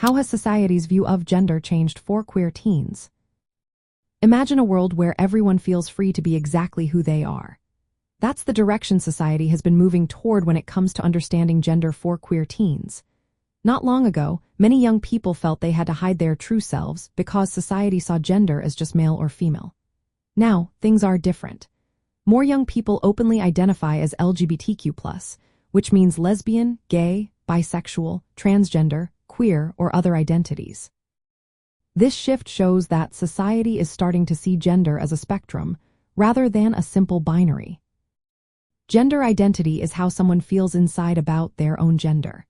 How has society's view of gender changed for queer teens? Imagine a world where everyone feels free to be exactly who they are. That's the direction society has been moving toward when it comes to understanding gender for queer teens. Not long ago, many young people felt they had to hide their true selves because society saw gender as just male or female. Now, things are different. More young people openly identify as LGBTQ+, which means lesbian, gay, bisexual, transgender, queer, or other identities. This shift shows that society is starting to see gender as a spectrum rather than a simple binary. Gender identity is how someone feels inside about their own gender.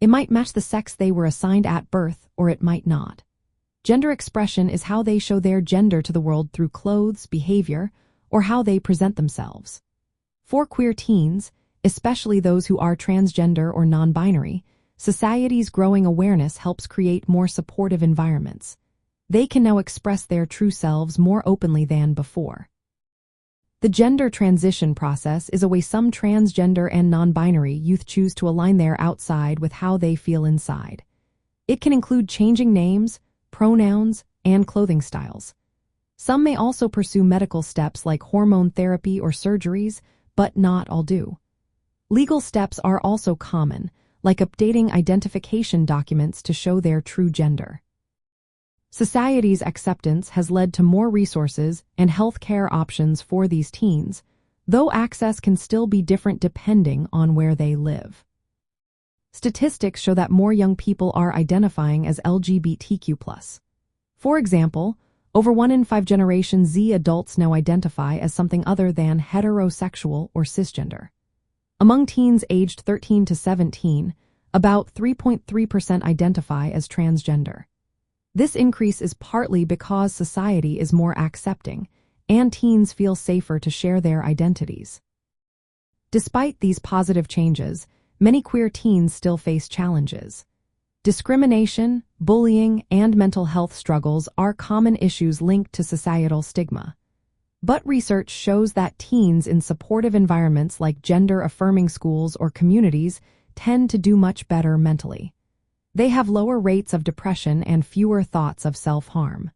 It might match the sex they were assigned at birth, or it might not. Gender expression is how they show their gender to the world through clothes, behavior, or how they present themselves. For queer teens, especially those who are transgender or non-binary, society's growing awareness helps create more supportive environments. They can now express their true selves more openly than before. The gender transition process is a way some transgender and non-binary youth choose to align their outside with how they feel inside. It can include changing names, pronouns, and clothing styles. Some may also pursue medical steps like hormone therapy or surgeries, but not all do. Legal steps are also common, like updating identification documents to show their true gender. Society's acceptance has led to more resources and health care options for these teens, though access can still be different depending on where they live. Statistics show that more young people are identifying as LGBTQ+. For example, over 1 in 5 Generation Z adults now identify as something other than heterosexual or cisgender. Among teens aged 13 to 17, about 3.3% identify as transgender. This increase is partly because society is more accepting, and teens feel safer to share their identities. Despite these positive changes, many queer teens still face challenges. Discrimination, bullying, and mental health struggles are common issues linked to societal stigma. But research shows that teens in supportive environments like gender-affirming schools or communities tend to do much better mentally. They have lower rates of depression and fewer thoughts of self-harm.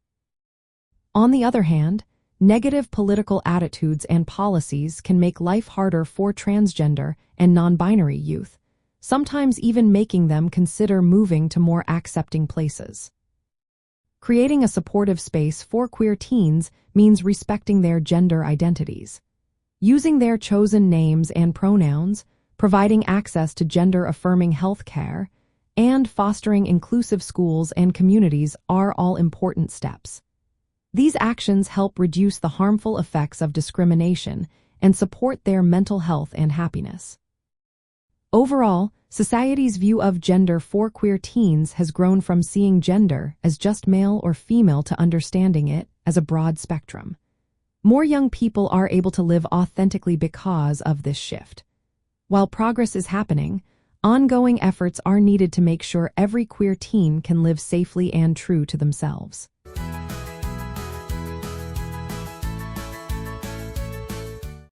On the other hand, negative political attitudes and policies can make life harder for transgender and non-binary youth, sometimes even making them consider moving to more accepting places. Creating a supportive space for queer teens means respecting their gender identities. Using their chosen names and pronouns, providing access to gender-affirming health care, and fostering inclusive schools and communities are all important steps. These actions help reduce the harmful effects of discrimination and support their mental health and happiness. Overall, society's view of gender for queer teens has grown from seeing gender as just male or female to understanding it as a broad spectrum. More young people are able to live authentically because of this shift. While progress is happening, ongoing efforts are needed to make sure every queer teen can live safely and true to themselves.